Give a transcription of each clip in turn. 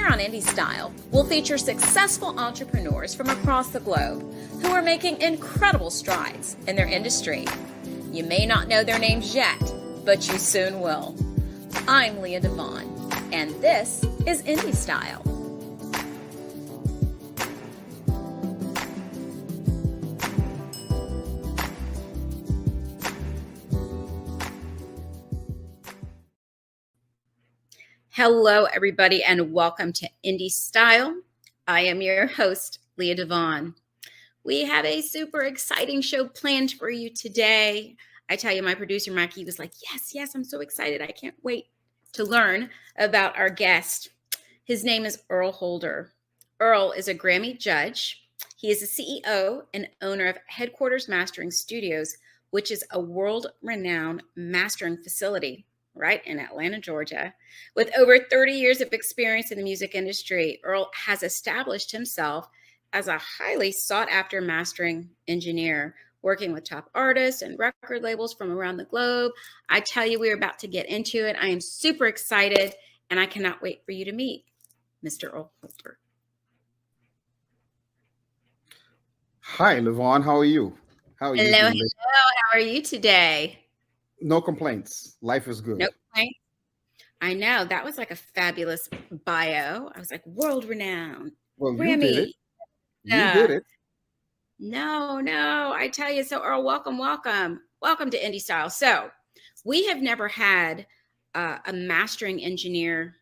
Here on Indie Style, we'll feature successful entrepreneurs from across the globe who are making incredible strides in their industry. You may not know their names yet, but you soon will. I'm Leah DeVon, and this is Indie Style. Hello, everybody, and welcome to Indie Style. I am your host, Leah DeVon. We have a super exciting show planned for you today. I tell you, my producer, Mackie, was like, yes, I'm so excited. I can't wait to learn about our guest. His name is Earle Holder. Earle is a Grammy judge. He is the CEO and owner of Headquarters Mastering Studios, which is a world-renowned mastering facility right in Atlanta, Georgia. With over 30 years of experience in the music industry, Earle has established himself as a highly sought-after mastering engineer, working with top artists and record labels from around the globe. I tell you, we're about to get into it. I am super excited, and I cannot wait for you to meet Mr. Earle Holder. Hi, LeVon. How are you? Hello. How are you today? No complaints. Life is good. No complaints. I know. That was like a fabulous bio. I was like, world-renowned. Well, Grammy. You did it. You did it. No. I tell you. So, Earle, welcome to Indie Style. So, we have never had a mastering engineer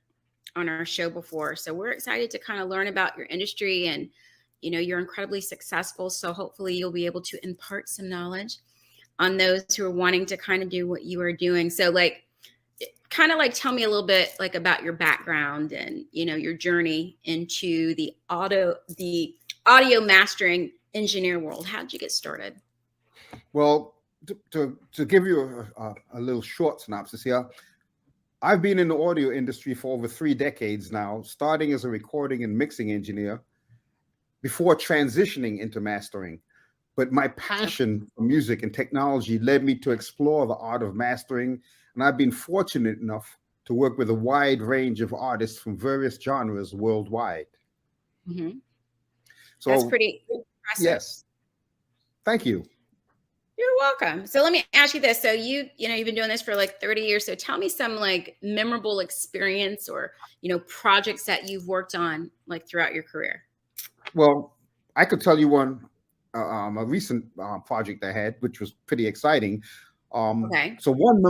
on our show before. So, we're excited to kind of learn about your industry, and you're incredibly successful. So, hopefully, you'll be able to impart some knowledge on those who are wanting to kind of do what you are doing. So tell me a little bit about your background and, your journey into the audio mastering engineer world. How did you get started? Well, to give you a little short synopsis here, I've been in the audio industry for over 3 decades now, starting as a recording and mixing engineer before transitioning into mastering. But my passion for music and technology led me to explore the art of mastering, and I've been fortunate enough to work with a wide range of artists from various genres worldwide. Mm-hmm. So that's pretty impressive. Yes. Thank you. You're welcome. So let me ask you this. So you've been doing this for 30 years. So tell me some memorable experience or, projects that you've worked on throughout your career. Well, I could tell you one. A recent project I had, which was pretty exciting. Okay. So one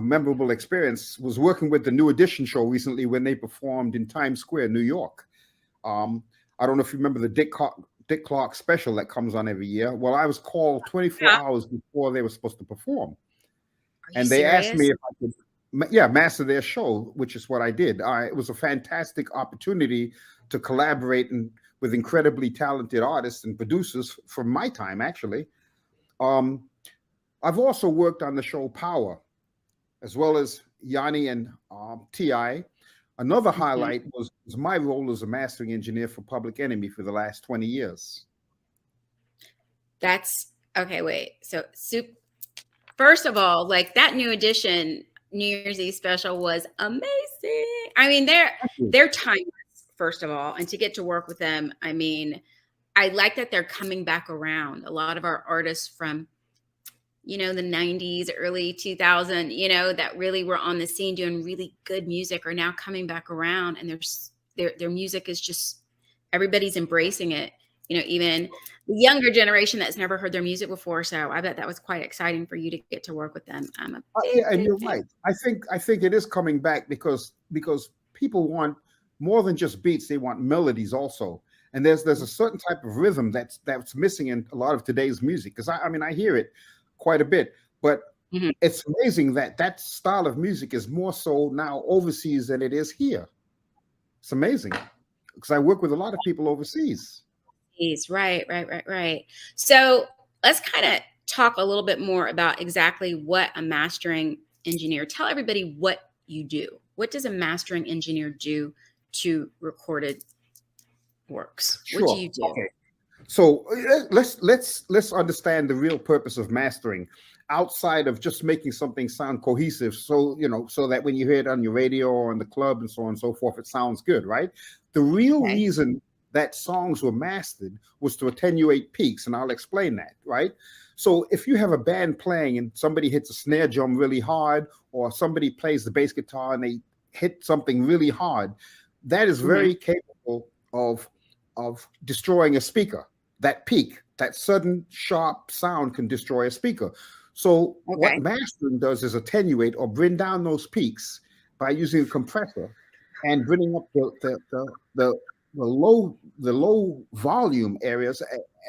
memorable experience was working with the New Edition show recently when they performed in Times Square, New York. I don't know if you remember the Dick Clark special that comes on every year. Well, I was called 24 hours before they were supposed to perform. And they asked me if I could master their show, which is what I did. It was a fantastic opportunity to collaborate with incredibly talented artists and producers from my time, actually. I've also worked on the show Power, as well as Yanni and T.I. Another highlight was my role as a mastering engineer for Public Enemy for the last 20 years. That's okay. Wait. So, first of all, that New Edition New Year's Eve special was amazing. I mean, they're timeless, first of all, and to get to work with them, I mean, I like that they're coming back around. A lot of our artists from, the 90s, early 2000, that really were on the scene doing really good music are now coming back around, and their music is just, everybody's embracing it. Even the younger generation that's never heard their music before. So I bet that was quite exciting for you to get to work with them. I'm a big, and you're right. I think it is coming back because people want more than just beats; they want melodies also. And there's a certain type of rhythm that's missing in a lot of today's music. Because I hear it quite a bit, but it's amazing that style of music is more so now overseas than it is here. It's amazing because I work with a lot of people overseas. Right. So let's kind of talk a little bit more about exactly what a mastering engineer. Tell everybody what you do. What does a mastering engineer do to recorded works? Sure. What do you do? Okay. So let's understand the real purpose of mastering. outside of just making something sound cohesive. So, so that when you hear it on your radio or in the club and so on and so forth, it sounds good, right? The real reason that songs were mastered was to attenuate peaks. And I'll explain that, right? So if you have a band playing and somebody hits a snare drum really hard, or somebody plays the bass guitar and they hit something really hard, that is very capable of destroying a speaker. That peak, that sudden sharp sound can destroy a speaker. So what mastering does is attenuate or bring down those peaks by using a compressor and bringing up the low volume areas,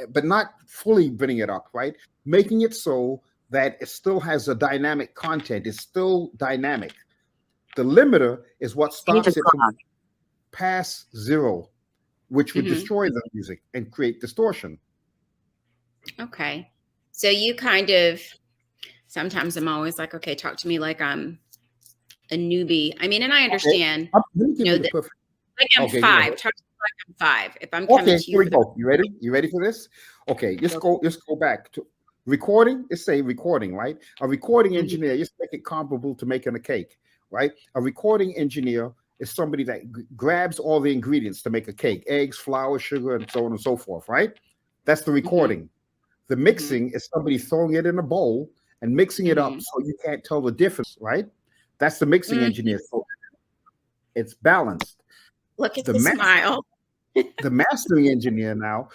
but not fully bringing it up, right? Making it so that it still has a dynamic content. It's still dynamic. The limiter is what stops it from past zero, which would destroy the music and create distortion. Okay. So you kind of, sometimes I'm always like, okay, talk to me like I'm a newbie. I mean, and I understand, like I'm 5. Talk to me like I'm 5. If I'm coming to you. Here we go. You ready? You ready for this? Okay, just go back to recording. Let's say recording, right? A recording engineer, just make it comparable to making a cake, right? A recording engineer is somebody that grabs all the ingredients to make a cake: eggs, flour, sugar, and so on and so forth, right? That's the recording. The mixing is somebody throwing it in a bowl and mixing it up so you can't tell the difference, right? That's the mixing engineer. So it's balanced. Look at the smile. The mastering engineer now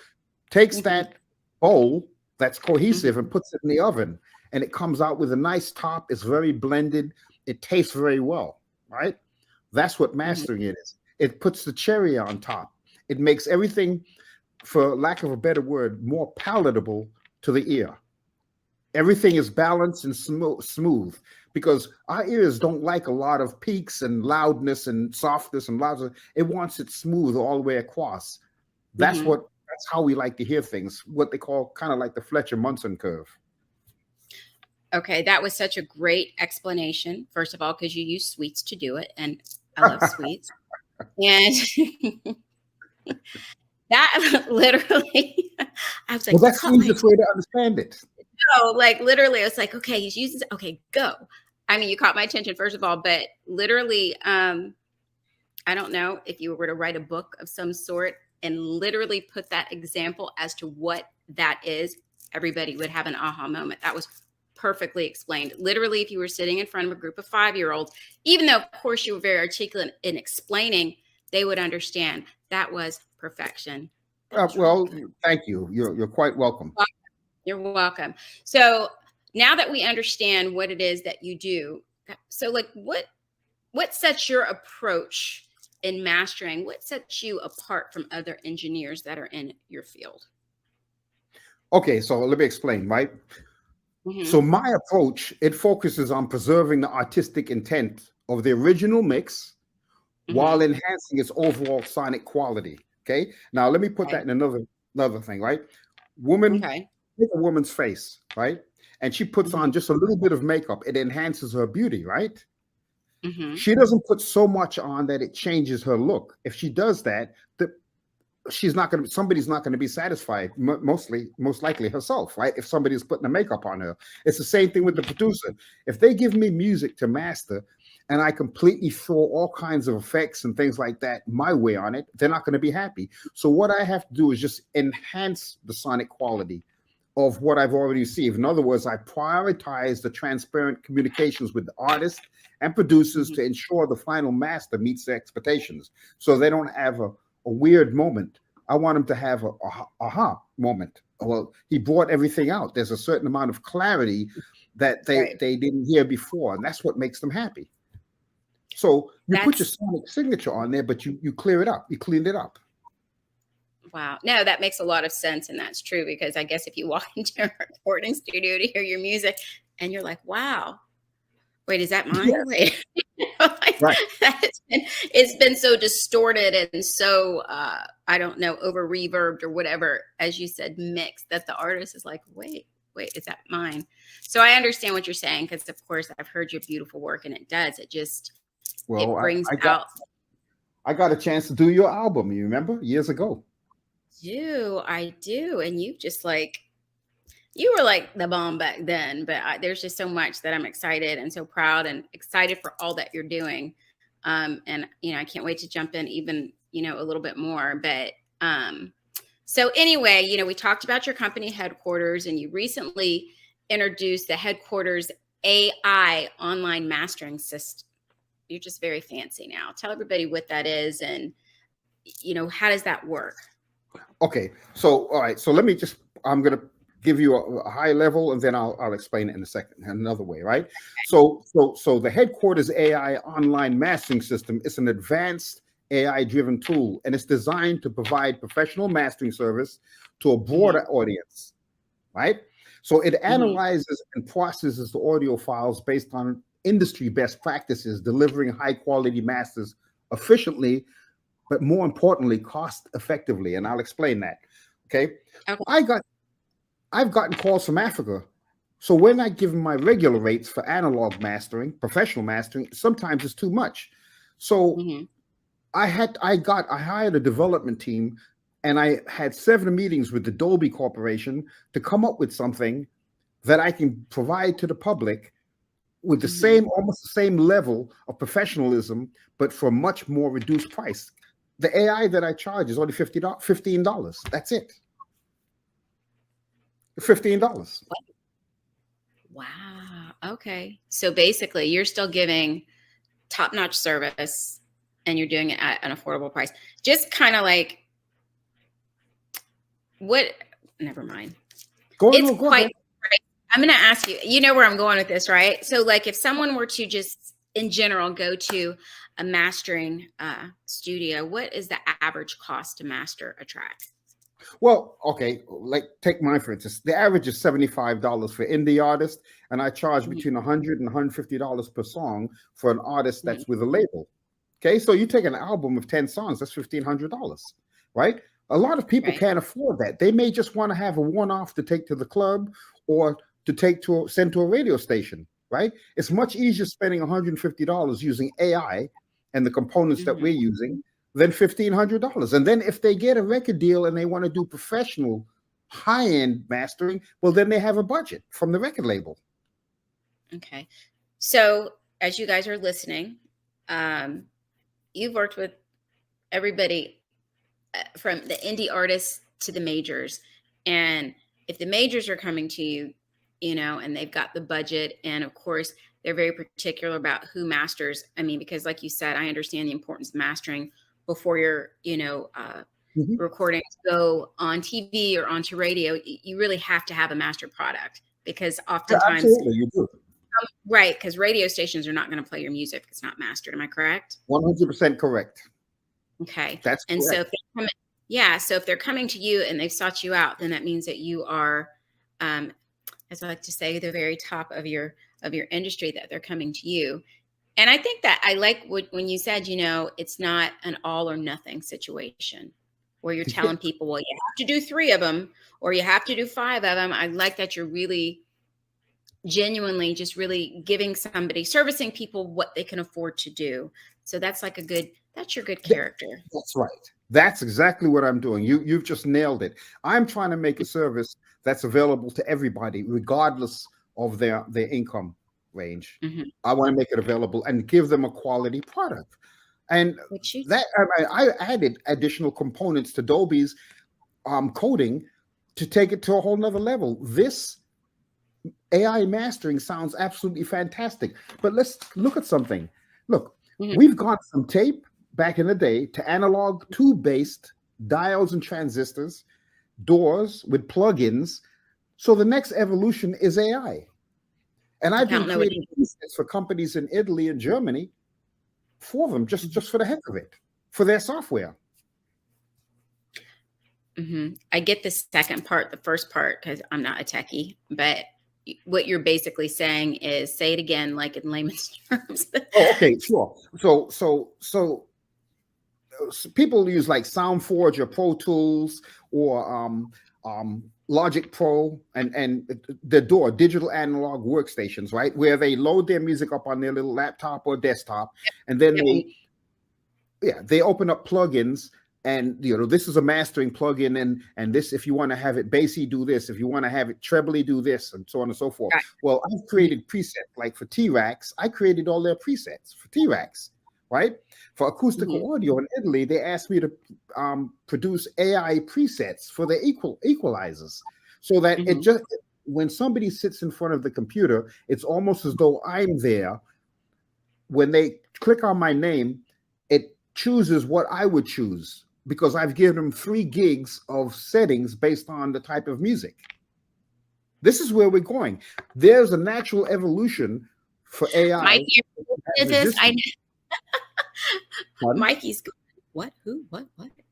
takes that bowl that's cohesive and puts it in the oven, and it comes out with a nice top. It's very blended. It tastes very well, right? That's what mastering it is. It puts the cherry on top. It makes everything, for lack of a better word, more palatable to the ear. Everything is balanced and smooth, because our ears don't like a lot of peaks and loudness and softness and loudness. It wants it smooth all the way across. That's how we like to hear things, what they call kind of like the Fletcher-Munson curve. Okay, that was such a great explanation, first of all, because you use sweets to do it, and I love sweets. And that literally, I was like, well, that's the easiest way to understand it. No, like literally, I was like, okay, he's using, okay, go. I mean, you caught my attention, first of all, but literally, I don't know if you were to write a book of some sort and literally put that example as to what that is, everybody would have an aha moment. That was perfectly explained. Literally, if you were sitting in front of a group of 5-year-olds, even though, of course, you were very articulate in explaining, they would understand. That was perfection. Well, thank you. You're quite welcome. You're welcome. So now that we understand what it is that you do, so like what sets your approach in mastering? What sets you apart from other engineers that are in your field? Okay, so let me explain, right? So my approach, it focuses on preserving the artistic intent of the original mix while enhancing its overall sonic quality. Okay. Now let me put that in another thing, right? Take a woman's face, right? And she puts on just a little bit of makeup. It enhances her beauty, right? She doesn't put so much on that it changes her look. If she does that, somebody's not going to be satisfied, most likely herself, right? If somebody's putting the makeup on her. It's the same thing with the producer. If they give me music to master and I completely throw all kinds of effects and things like that my way on it, they're not going to be happy. So what I have to do is just enhance the sonic quality of what I've already received. In other words, I prioritize the transparent communications with the artist and producers to ensure the final master meets their expectations, so they don't have a weird moment. I want them to have a aha moment. Well, he brought everything out. There's a certain amount of clarity that they didn't hear before, and that's what makes them happy. So you put your sonic signature on there, but you clear it up. You cleaned it up. Wow. No, that makes a lot of sense. And that's true, because I guess if you walk into a recording studio to hear your music and you're like, wow, wait, is that mine? Yeah. Wait. Right. It's been so distorted and so, I don't know, over reverbed or whatever, as you said, mixed, that the artist is like, wait, is that mine? So I understand what you're saying, because of course I've heard your beautiful work, and it does. It just, it brings out. I got a chance to do your album. You remember years ago? I do. And you just like, You were like the bomb back then, but there's just so much that I'm excited and so proud and excited for all that you're doing. And I can't wait to jump in even, a little bit more. But so anyway, we talked about your company headquarters, and you recently introduced the headquarters AI online mastering system. You're just very fancy now. Tell everybody what that is, and how does that work? Okay, so all right, so I'm gonna give you a high level, and then I'll explain it in a second, another way, right? So the headquarters AI online mastering system is an advanced AI driven tool, and it's designed to provide professional mastering service to a broader audience, right? So it analyzes and processes the audio files based on industry best practices, delivering high quality masters efficiently, but more importantly, cost effectively. And I'll explain that. Okay. I've gotten calls from Africa. So when I give them my regular rates for analog mastering, professional mastering, sometimes it's too much. So I hired a development team, and I had 7 meetings with the Dolby Corporation to come up with something that I can provide to the public with the almost the same level of professionalism, but for a much more reduced price. The AI that I charge is only $15. That's it. $15. Wow. Okay. So basically, you're still giving top-notch service, and you're doing it at an affordable price. Just kind of like never mind. Go ahead. I'm going to ask you, you know where I'm going with this, right? So like if someone were to just in general go to a mastering studio, what is the average cost to master a track? Well, okay, like take mine for instance. The average is $75 for indie artists, and I charge between $100 and $150 per song for an artist that's with a label. Okay, so you take an album of 10 songs, that's $1,500, right? A lot of people can't afford that. They may just want to have a one-off to take to the club or to send to a radio station, right? It's much easier spending $150 using AI and the components that we're using than $1,500. And then if they get a record deal and they want to do professional high-end mastering, well, then they have a budget from the record label. Okay. So as you guys are listening, you've worked with everybody from the indie artists to the majors. And if the majors are coming to you, and they've got the budget, and of course, they're very particular about who masters. I mean, because like you said, I understand the importance of mastering before your, recordings go on TV or onto radio. You really have to have a mastered product, because oftentimes, you do. Right, because radio stations are not going to play your music if it's not mastered. Am I correct? 100% correct. Okay. That's and correct. So if they're coming to you and they've sought you out, then that means that you are, as I like to say, the very top of your industry, that they're coming to you. And I think that I like when you said, it's not an all or nothing situation where you're telling people, well, you have to do 3 of them or you have to do 5 of them. I like that you're really genuinely just really servicing people what they can afford to do. So that's your good character. That's right. That's exactly what I'm doing. You've just nailed it. I'm trying to make a service that's available to everybody, regardless of their income range. I want to make it available and give them a quality product. And I added additional components to Dolby's coding to take it to a whole nother level. This AI mastering sounds absolutely fantastic. But let's look at something. Look, we've gone from tape back in the day to analog tube-based diodes and transistors, doors with plugins. So the next evolution is AI. And I've been creating pieces for companies in Italy and Germany for them, just for the heck of it, for their software. I get the second part, the first part, because I'm not a techie, but what you're basically saying is, say it again, like in layman's terms. Okay, sure. So people use like SoundForge or Pro Tools or Logic Pro and the DAW, digital analog workstations, right? Where they load their music up on their little laptop or desktop, and then they open up plugins and this is a mastering plugin, and this, if you want to have it bassy, do this. If you want to have it trebly, do this, and so on and so forth. Right. Well, I've created presets, like for T-Rax, I created all their presets for T-Rax, right? For acoustical audio in Italy, they asked me to produce AI presets for their equalizers, so that it just, when somebody sits in front of the computer, it's almost as though I'm there. When they click on my name, it chooses what I would choose, because I've given them 3 gigs of settings based on the type of music. This is where we're going. There's a natural evolution for AI. Mikey, this, I Mikey's going, what? Who? What?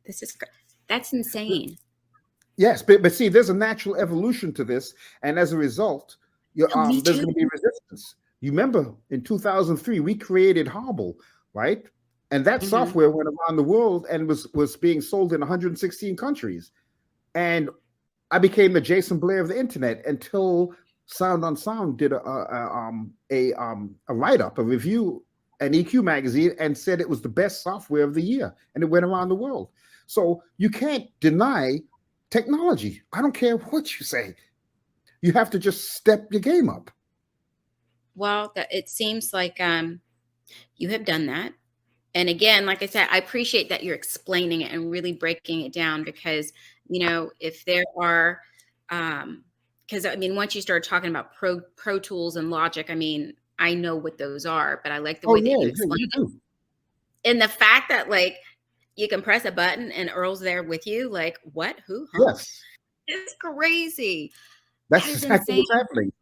This is that's insane. Yes, but see, there's a natural evolution to this, and as a result, there's going to be resistance. You remember in 2003 we created Hobble, right? And that software went around the world and was being sold in 116 countries. And I became the Jason Blair of the internet until Sound on Sound did a write-up, a review, an EQ magazine, and said it was the best software of the year, and it went around the world. So you can't deny technology. I don't care what you say. You have to just step your game up. Well, it seems like you have done that. And again, like I said, I appreciate that you're explaining it and really breaking it down, because, if there are, because I mean, once you start talking about Pro Tools and Logic, I mean, I know what those are, but I like the way that you explain them. And the fact that you can press a button and Earl's there with you, like, what? Who? Huh? Yes. It's crazy. That's exactly what's happening.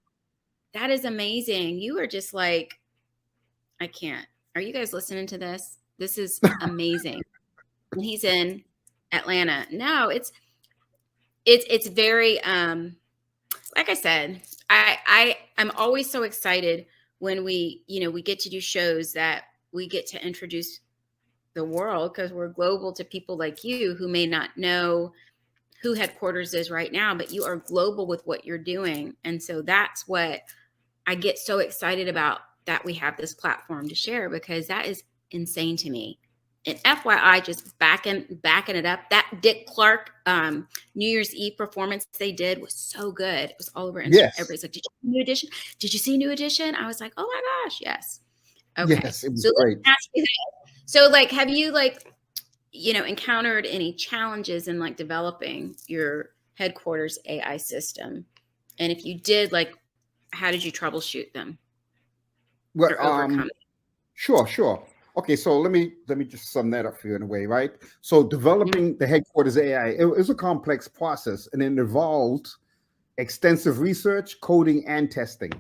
That is amazing. You are just like, I can't. Are you guys listening to this? This is amazing. And he's in Atlanta. No, it's very like I said, I'm always so excited when we get to do shows that we get to introduce the world, because we're global, to people like you who may not know who headquarters is right now, but you are global with what you're doing. And so that's what I get so excited about, that we have this platform to share, because that is insane to me. And FYI, just backing it up, that Dick Clark New Year's Eve performance they did was so good. It was all over Instagram. Yes. Everybody's like, did you see New Edition? Did you see New Edition? I was like, oh my gosh, yes. Okay. Yes, it was so great. Let me ask you that. So have you encountered any challenges in developing your headquarters AI system? And if you did, how did you troubleshoot them? Well, sure. Okay, so let me just sum that up for you in a way, right? So developing the headquarters AI, it was a complex process, and it involved extensive research, coding, and testing.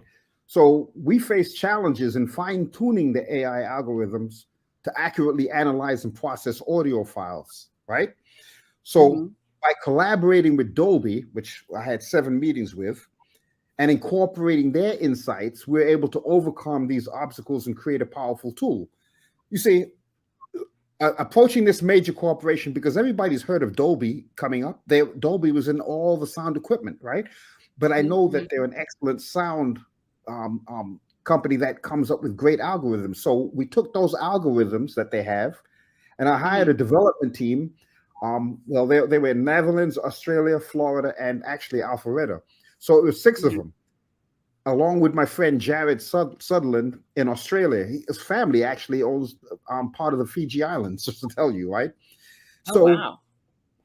So we faced challenges in fine-tuning the AI algorithms to accurately analyze and process audio files, right? So by collaborating with Dolby, which I had 7 meetings with, and incorporating their insights, we're able to overcome these obstacles and create a powerful tool. You see, approaching this major corporation, because everybody's heard of Dolby coming up. Dolby was in all the sound equipment, right? But I know that they're an excellent sound company that comes up with great algorithms. So we took those algorithms that they have, and I hired a development team. Well, they were in Netherlands, Australia, Florida, and actually Alpharetta. So it was 6 of them, along with my friend Jared Sutherland in Australia. His family actually owns part of the Fiji Islands, just to tell you, right? So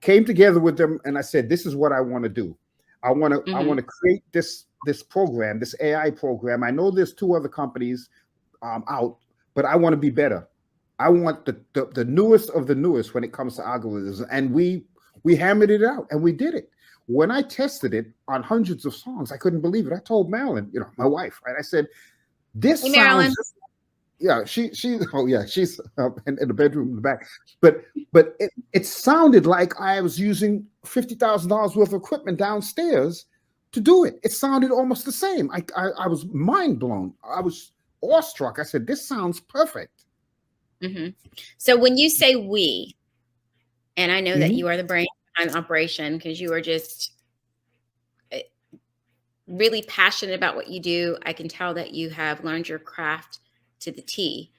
came together with them, and I said, this is what I want to do. I want to create this program, this AI program. I know there's 2 other companies out, but I want to be better. I want the newest of the newest when it comes to algorithms. And we hammered it out, and we did it. When I tested it on hundreds of songs, I couldn't believe it. I told Marilyn, my wife, right? I said, "This sounds." Marilyn. Yeah, she's in the bedroom in the back. But it sounded like I was using $50,000 worth of equipment downstairs to do it. It sounded almost the same. I was mind blown. I was awestruck. I said, "This sounds perfect." So when you say we, and I know that you are the brain behind operation, because you are just really passionate about what you do. I can tell that you have learned your craft to the T.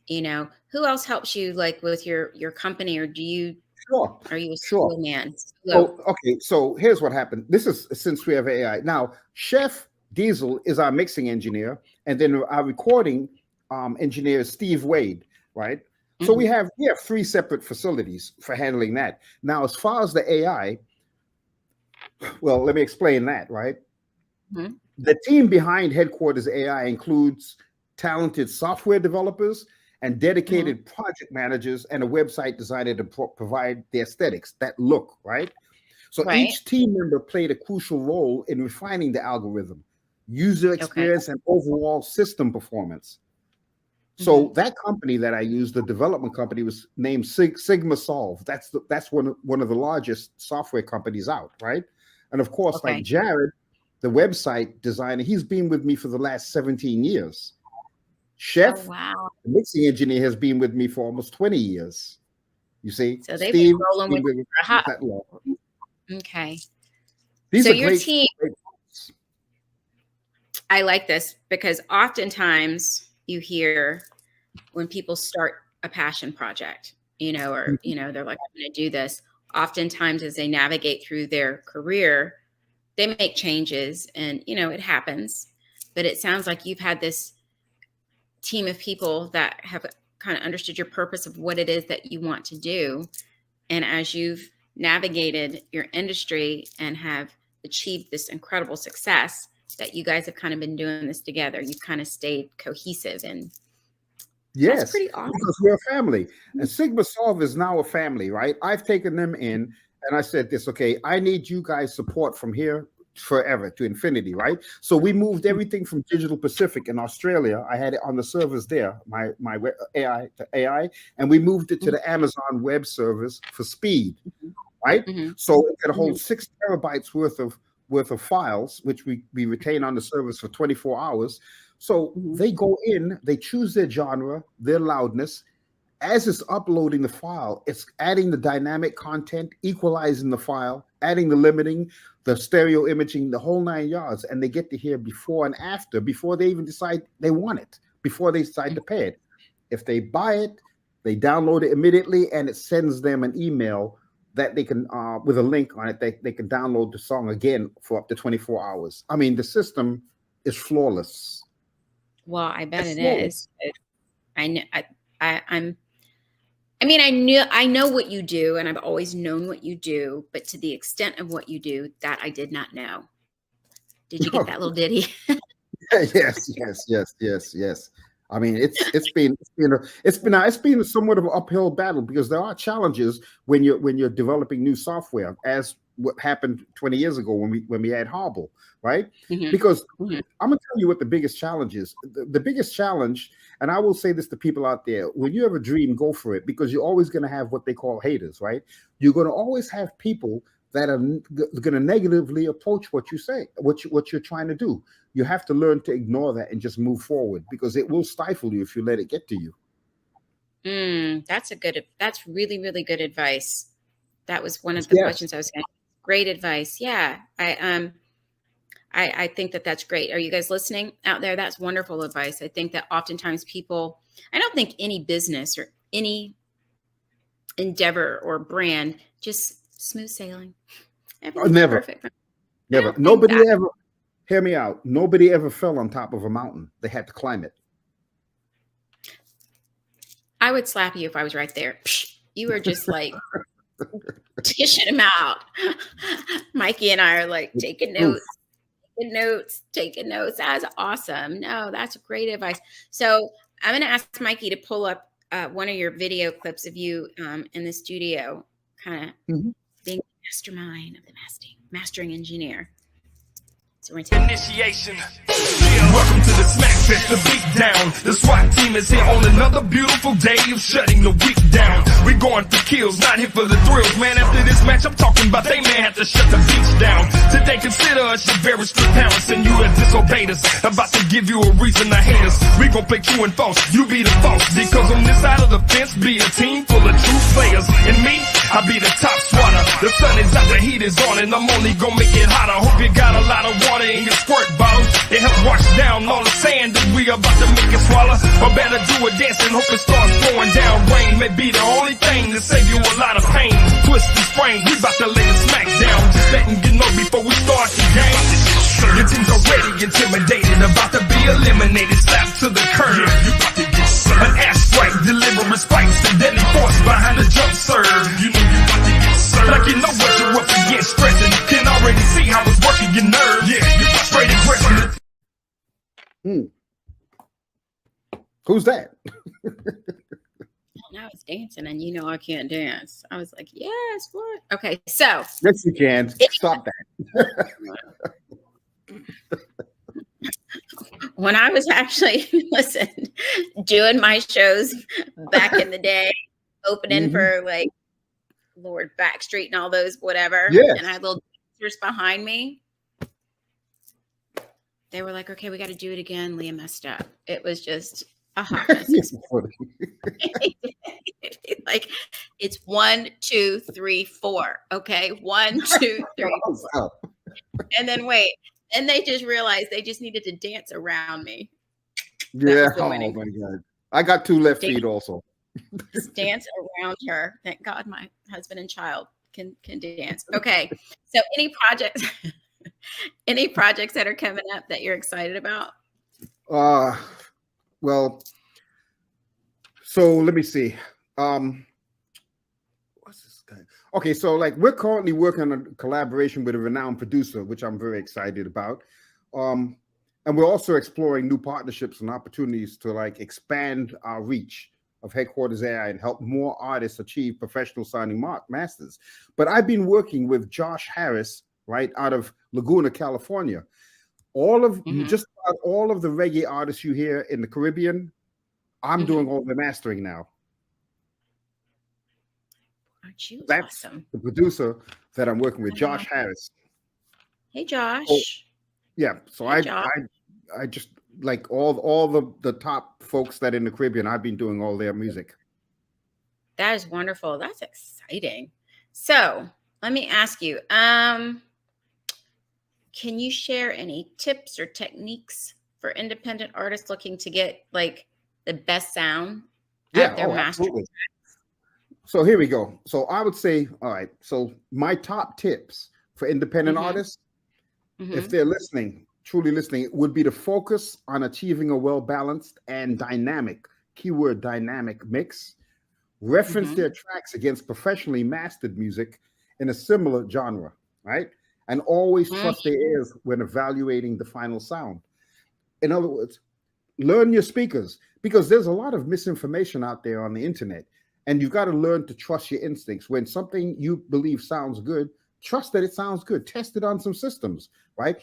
Who else helps you with your company, or do you Sure. Are you a Sure. slow man? So, okay, so here's what happened. This is since we have AI. Now, Chef Diesel is our mixing engineer, and then our recording engineer is Steve Wade, right? So we have 3 separate facilities for handling that. Now, as far as the AI, well, let me explain that, right? The team behind Headquarters AI includes talented software developers and dedicated project managers and a website designer to provide the aesthetics, that look, right? So each team member played a crucial role in refining the algorithm, user experience, and overall system performance. So that company that I used, the development company, was named Sigma Solve. That's one of the largest software companies out, right? And of course, like Jared, the website designer, he's been with me for the last 17 years. Chef, the mixing engineer, has been with me for almost 20 years. You see, so they've been rolling with you for that long. Okay. These so are your great, team, great. I like this because oftentimes you hear when people start a passion project, you know, or, you know, they're like, I'm going to do this. Oftentimes as they navigate through their career, they make changes and, you know, it happens. But it sounds like you've had this team of people that have kind of understood your purpose of what it is that you want to do. And as you've navigated your industry and have achieved this incredible success, that you guys have kind of been doing this together. You've kind of stayed cohesive, and that's pretty awesome. Because we're a family. And Sigma Solve is now a family, right? I've taken them in and I said this, okay, I need you guys' support from here forever to infinity, right? So we moved everything from Digital Pacific in Australia. I had it on the servers there, my AI to AI, and we moved it to the Amazon Web Service for speed, right? So it could hold 6 terabytes worth of files, which we retain on the service for 24 hours. So they go in, they choose their genre, their loudness. As it's uploading the file, it's adding the dynamic content, equalizing the file, adding the limiting, the stereo imaging, the whole 9 yards. And they get to hear before and after, before they even decide they want it, before they decide to pay it. If they buy it, they download it immediately, and it sends them an email that they can, with a link on it, they can download the song again for up to 24 hours. I mean, the system is flawless. Well, I bet it is. I know what you do, and I've always known what you do, but to the extent of what you do, that I did not know. Did you get that little ditty? Yes. I mean, it's been somewhat of an uphill battle, because there are challenges when you're developing new software, as what happened 20 years ago when we had Hobble, right? Because I'm gonna tell you what the biggest challenge is. The biggest challenge, and I will say this to people out there: when you have a dream, go for it, because you're always gonna have what they call haters, right? You're gonna always have people that are going to negatively approach what you say, what you're trying to do. You have to learn to ignore that and just move forward, because it will stifle you if you let it get to you. That's really, really good advice. That was one of the questions I was going to. Great advice. Yeah. I think that's great. Are you guys listening out there? That's wonderful advice. I think that oftentimes people, I don't think any business or any endeavor or brand just smooth sailing. Never. Nobody ever, hear me out. Nobody ever fell on top of a mountain. They had to climb it. I would slap you if I was right there. You were just like dishing them out. Mikey and I are like taking notes. That's awesome. No, that's great advice. So I'm going to ask Mikey to pull up one of your video clips of you in the studio, kind of being the mastermind of the mastering engineer. So we're taking initiation. Welcome to the Smack Fest, the beat down. The SWAT team is here on another beautiful day of shutting the week down. We're going for kills, not here for the thrills. Man, after this match, I'm talking about they may have to shut the beach down. Today, consider us your very strict parents, and you have disobeyed us. About to give you a reason to hate us. We gon' play true and false, you be the false. Because on this side of the fence, be a team full of true players. And me, I be the top swatter. The sun is out, the heat is on, and I'm only gon' make it hotter. Hope you got a lot of water in your squirt bottles. It helps wash down all the sand that we about to make it swallow. Or better do a dance and hope it starts pouring down. Rain may be the only everything to save you a lot of pain. Twist and sprain, we about to lay a smack down. Just letting you know before we start the game. Your team's already intimidated, about to be eliminated, slapped to the curb. You about to get served. An ass strike, delivering spikes, the deadly force behind the jump serve. You know you about to get served. Like you know what you're up against, stressing. You can already see how it's working your nerves. Yeah, you straight aggression. Who's that? Now it's dancing, and you know I can't dance. I was like, yes, what? Okay, so Yes, you can. Stop that. when I was actually doing my shows back in the day, opening for like Lord Backstreet and all those whatever, and I had little dancers behind me. They were like, okay, we got to do it again. Leah messed up. It was just a hot mess. Like it's 1, 2, 3, 4. Okay, 1, 2, 3, 4. And then wait, and they just realized they just needed to dance around me. Yeah. Oh my God. I got 2 left feet also. Just dance around her. Thank God my husband and child can dance. Okay. So any projects that are coming up that you're excited about? Well, so let me see. What's this guy? Okay, so like we're currently working on a collaboration with a renowned producer, which I'm very excited about. And we're also exploring new partnerships and opportunities to like expand our reach of Headquarters AI and help more artists achieve professional signing masters. But I've been working with Josh Harris, right, out of Laguna, California. All of just about all of the reggae artists you hear in the Caribbean, I'm doing all the mastering now. Aren't you That's awesome? The producer that I'm working with, Josh Harris. Hey, Josh. So, yeah, so Hey, I just like all the top folks that in the Caribbean, I've been doing all their music. That is wonderful. That's exciting. So let me ask you, can you share any tips or techniques for independent artists looking to get like the best sound at their master? Absolutely. So here we go. So I would say, all right, so my top tips for independent artists, if they're listening, truly listening, it would be to focus on achieving a well-balanced and dynamic, keyword dynamic mix, reference their tracks against professionally mastered music in a similar genre, right? And always trust their ears when evaluating the final sound. In other words, learn your speakers, because there's a lot of misinformation out there on the internet, and you've got to learn to trust your instincts. When something you believe sounds good, trust that it sounds good. Test it on some systems, right?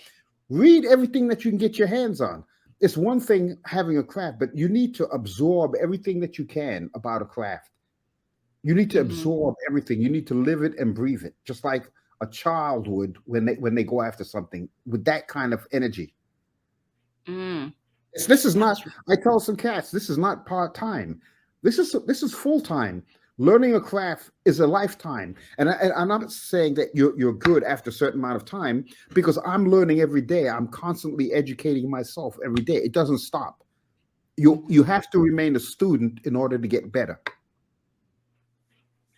Read everything that you can get your hands on. It's one thing having a craft, but you need to absorb everything that you can about a craft. You need to absorb everything. You need to live it and breathe it, just like a child would when they go after something with that kind of energy. This is not, I tell some cats, this is not part-time. This is full-time. Learning a craft is a lifetime. And I'm not saying that you're good after a certain amount of time, because I'm learning every day. I'm constantly educating myself every day. It doesn't stop. You have to remain a student in order to get better.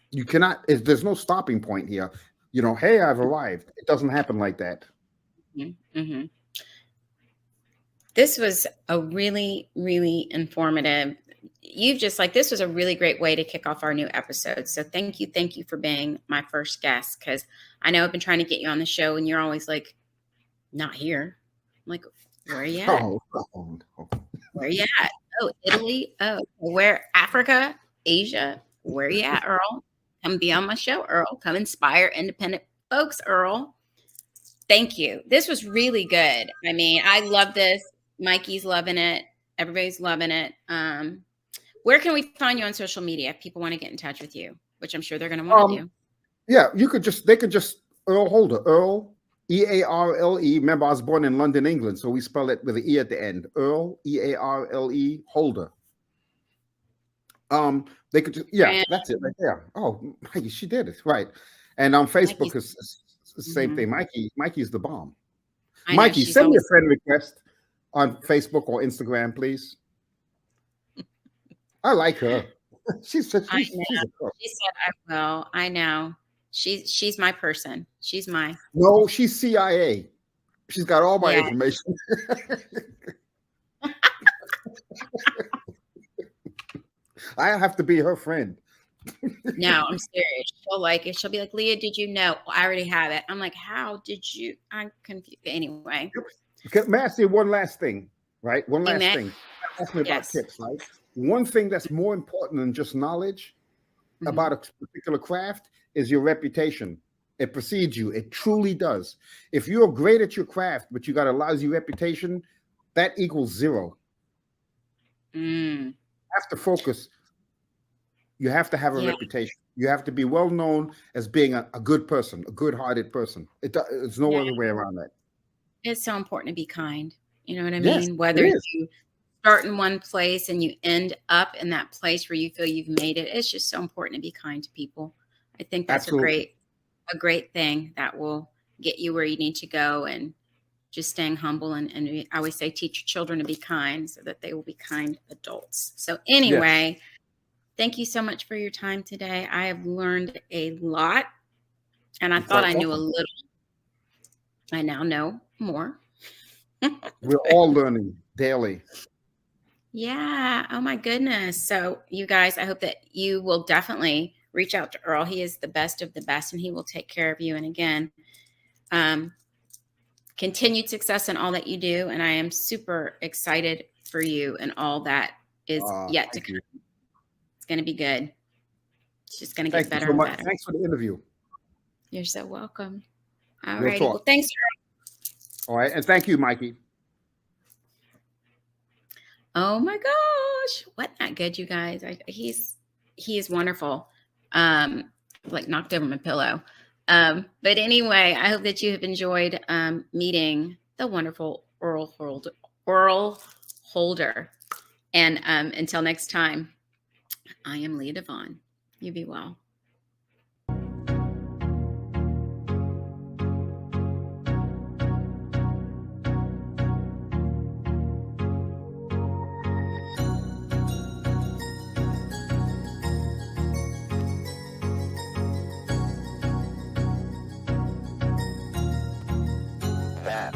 You cannot, there's no stopping point here. You know, hey, I've arrived. It doesn't happen like that. This was a really, really informative. You've just like, this was a really great way to kick off our new episode. So thank you for being my first guest, because I know I've been trying to get you on the show and you're always like, not here. I'm like, where are you at? Where are you at? Oh, Italy. Oh, where? Africa, Asia. Where are you at, Earle? Come be on my show, Earle. Come inspire independent folks, Earle. Thank you. This was really good. I mean, I love this. Mikey's loving it. Everybody's loving it. Where can we find you on social media if people want to get in touch with you, which I'm sure they're going to want to do? Yeah, they could just Earle Holder, Earle, E-A-R-L-E. Remember, I was born in London, England, so we spell it with an E at the end. Earle, E-A-R-L-E, Holder. They could just, that's it right there. Oh, Mikey, she did it right. And on Facebook is the same thing. Mikey's the bomb. Mikey, send me a friend request on Facebook or Instagram, please. I like her. she's I she's know. she's a cook. She said I will. I know. She's my person. She's my No, she's CIA. She's got all my yeah. information. I have to be her friend. No, I'm serious. She'll like it. She'll be like, Leah, did you know? I already have it. I'm like, how did you? I'm confused. Anyway. May I say one last thing, right? One last may. thing. Ask me about Yes. tips, right? One thing that's more important than just knowledge about a particular craft is your reputation. It precedes you. It truly does. If you're great at your craft, but you got a lousy reputation, that equals zero. You have to focus. You have to have a reputation. You have to be well known as being a good person, a good-hearted person. There's no other way around that. It's so important to be kind. You know what I Yes, mean? Whether you start in one place and you end up in that place where you feel you've made it, it's just so important to be kind to people. I think that's Absolutely. a great thing that will get you where you need to go, and just staying humble. And I always say, teach your children to be kind so that they will be kind adults. So anyway, thank you so much for your time today. I have learned a lot, and I thought I knew a little. I now know more. We're all learning daily. Yeah. Oh my goodness. So you guys, I hope that you will definitely reach out to Earle. He is the best of the best, and he will take care of you. And again, continued success in all that you do. And I am super excited for you and all that is yet to come. It's going to be good. It's just going to get better and better. Thanks for the interview. You're so welcome. All right. Well, thanks, Earle. All right. And thank you, Mikey. Oh my gosh. Wasn't that good, you guys? He is wonderful. Like knocked over my pillow. But anyway, I hope that you have enjoyed meeting the wonderful Earle Holder. And until next time, I am Leah DeVon. You be well. That